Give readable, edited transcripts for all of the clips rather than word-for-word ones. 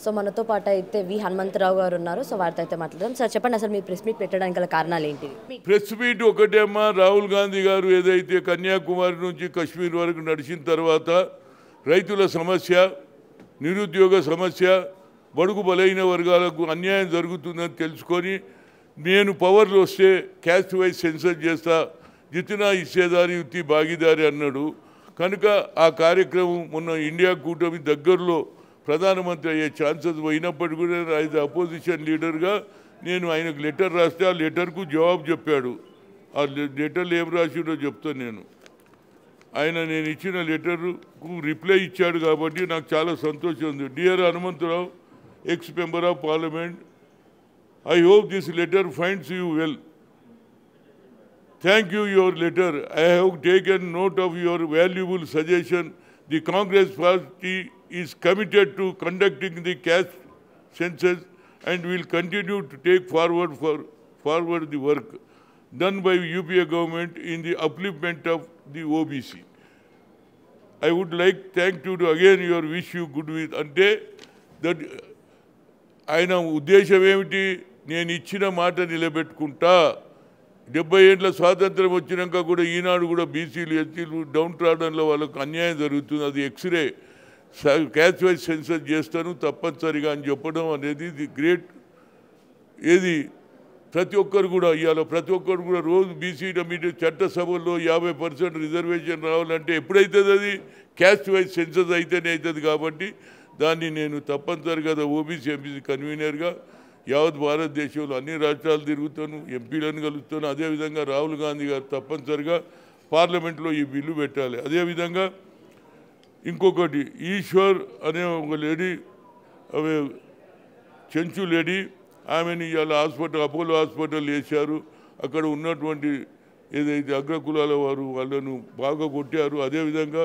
So మనతో పాటు అయితే వి హనుమంతరావు గారు ఉన్నారు. సో వారితో అయితే మాట్లాడదాం. సార్ చెప్పండి, అసలు మీ ప్రెస్ మీట్ పెట్టడానికి గల కారణాలు ఏంటి? ప్రెస్ మీట్ ఒకటేమ్మా, రాహుల్ గాంధీ గారు ఏదైతే కన్యాకుమారి నుంచి కశ్మీర్ వరకు నడిచిన తర్వాత రైతుల సమస్య, నిరుద్యోగ సమస్య, బడుగు బలైన వర్గాలకు అన్యాయం జరుగుతుందని తెలుసుకొని నేను పవర్లో వస్తే క్యాస్ట్ వైజ్ సెన్సర్ చేస్తా, జితనా హిస్సేదారి యుతి భాగీదారి అన్నాడు. కనుక ఆ కార్యక్రమం మొన్న ఇండియా కూటమి దగ్గరలో ప్రధానమంత్రి అయ్యే ఛాన్సెస్ పోయినప్పటికీ కూడా యాజ్ అపోజిషన్ లీడర్గా నేను ఆయనకు లెటర్ రాస్తే ఆ లెటర్కు జవాబు చెప్పాడు. ఆ లెటర్లు ఏం రాసిండో చెప్తాను నేను. ఆయన నేను ఇచ్చిన లెటర్కు రిప్లై ఇచ్చాడు కాబట్టి నాకు చాలా సంతోషం ఉంది. Dear Hanumantha Rao, ex member of parliament, I hope this letter finds you well. Thank you your letter. I have taken note of your valuable suggestion. The Congress party is committed to conducting the caste census and will continue to take forward the work done by UPA government in the upliftment of the OBC. I would like thank you to again your wish you good with. Ante that ఆయన ఉద్దేశం ఏమిటి? నేను ఇచ్చిన మాట నిలబెట్టుకుంటా. 70 ఏళ్ళ స్వాతంత్రం వచ్చినాక కూడా ఈనాడు కూడా బీసీలు, ఎస్సీలు, డౌన్ ట్రాడన్లో వాళ్ళకు అన్యాయం జరుగుతుంది. అది ఎక్స్రే క్యాస్ట్ వైజ్ సెన్సర్ చేస్తాను తప్పనిసరిగా అని చెప్పడం అనేది ది గ్రేట్. ఏది ప్రతి ఒక్కరు కూడా ఇవాళ ప్రతి ఒక్కరు కూడా రోజు బీసీ మీడియా చట్టసభల్లో 50% రిజర్వేషన్ రావాలంటే ఎప్పుడైతుంది? అది క్యాస్ట్ వైజ్ సెన్సర్ అయితేనే అవుతుంది. కాబట్టి దాన్ని నేను తప్పనిసరిగా ఓబీసీ ఎంపీసీ కన్వీనర్గా యావత్ భారతదేశంలో అన్ని రాష్ట్రాలు తిరుగుతాను, ఎంపీలను కలుస్తాను. అదేవిధంగా రాహుల్ గాంధీ గారు తప్పనిసరిగా పార్లమెంట్లో ఈ బిల్లు పెట్టాలి. అదేవిధంగా ఇంకొకటి, ఈశ్వర్ అనే ఒక లేడీ, అవి చెంచు లేడీ, ఆమెను ఇవాళ హాస్పిటల్, అపోలో హాస్పిటల్ వేశారు. అక్కడ ఉన్నటువంటి ఏదైతే అగ్రకులాల వారు వాళ్ళను బాగా కొట్టారు. అదేవిధంగా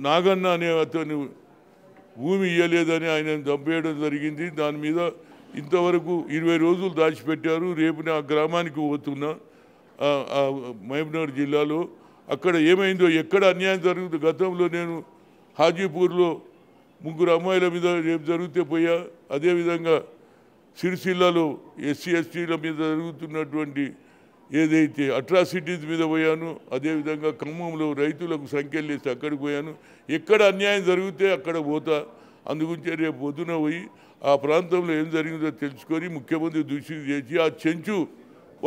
నాగన్న అనే అతను భూమి ఇవ్వలేదని ఆయన చంపేయడం జరిగింది. దాని మీద ఇంతవరకు 20 రోజులు దాచిపెట్టారు. రేపు నా గ్రామానికి పోతున్నా, మహబూబ్నగర్ జిల్లాలో. అక్కడ ఏమైందో, ఎక్కడ అన్యాయం జరుగుతుంది. గతంలో నేను హాజీపూర్లో 3 అమ్మాయిల మీద రేపు జరిగితే పోయా. అదేవిధంగా సిరిసిల్లలో ఎస్సీ ఎస్టీల మీద జరుగుతున్నటువంటి ఏదైతే అట్రాసిటీస్ మీద పోయాను. అదేవిధంగా ఖమ్మంలో రైతులకు సంఖ్యలు వేసి అక్కడికి పోయాను. ఎక్కడ అన్యాయం జరిగితే అక్కడ పోతా. అందుగురించి రేపు పొద్దున పోయి ఆ ప్రాంతంలో ఏం జరిగిందో తెలుసుకొని ముఖ్యమంత్రి దృష్టికి చేసి ఆ చెంచు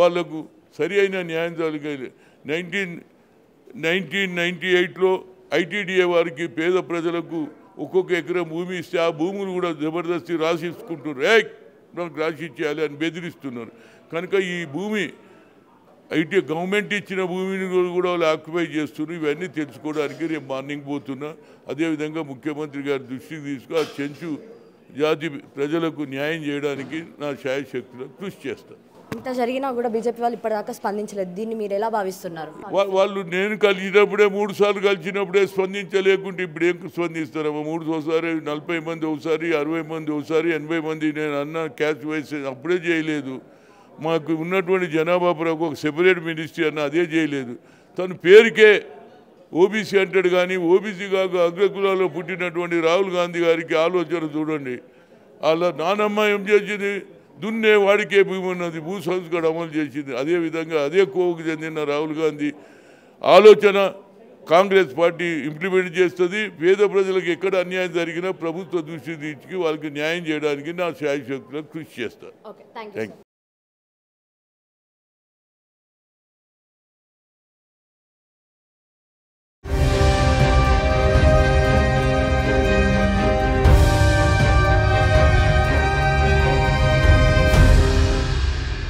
వాళ్లకు సరి అయిన న్యాయం జరగాలి. 1998లో ఐటీడీఏ వారికి పేద ప్రజలకు ఒక్కొక్క ఎకరం భూమి ఇస్తే ఆ భూములు కూడా జబర్దస్తి రాసిచ్చుకుంటున్నారు. నాకు రాసిచ్చేయాలి అని బెదిరిస్తున్నారు. కనుక ఈ భూమి అయితే గవర్నమెంట్ ఇచ్చిన భూమిని కూడా వాళ్ళు ఆక్యుపై చేస్తున్నారు. ఇవన్నీ తెలుసుకోవడానికి రేపు మార్నింగ్ పోతున్నా. అదేవిధంగా ముఖ్యమంత్రి గారి దృష్టికి తీసుకు ఆ చెంచు జాతి ప్రజలకు న్యాయం చేయడానికి నా శాయశక్తులకు కృషి చేస్తాను. ఇంత జరిగినా కూడా బీజేపీ వాళ్ళు ఇప్పటిదాకా స్పందించలేదు. దీన్ని మీరు ఎలా భావిస్తున్నారు? వాళ్ళు నేను కలిసినప్పుడే 3 సార్లు కలిసినప్పుడే స్పందించలేకుంటే ఇప్పుడు ఏం స్పందిస్తారమ్మా? 3 ఒకసారి 40 మంది ఒకసారి, 60 మంది ఒకసారి, 80 మంది నేను అన్న క్యాస్ట్ వైజ్ అప్పుడే చేయలేదు. మాకు ఉన్నటువంటి జనాభా ప్రభు ఒక సెపరేట్ మినిస్ట్రీ అన్న అదే చేయలేదు. తను పేరుకే ఓబీసీ అంటాడు. కానీ ఓబీసీ కాక అగ్రకులాల్లో పుట్టినటువంటి రాహుల్ గాంధీ గారికి ఆలోచన చూడండి. అలా నానమ్మ ఏం చేసింది? దున్నే వాడికే భూమి ఉన్నది, భూ సంస్కరణ అమలు చేసింది. అదేవిధంగా అదే కోవకు చెందిన రాహుల్ గాంధీ ఆలోచన కాంగ్రెస్ పార్టీ ఇంప్లిమెంట్ చేస్తుంది. పేద ప్రజలకు ఎక్కడ అన్యాయం జరిగినా ప్రభుత్వ దృష్టి తీసుకు వాళ్ళకి న్యాయం చేయడానికి నా శాయశక్తులకు కృషి చేస్తాను.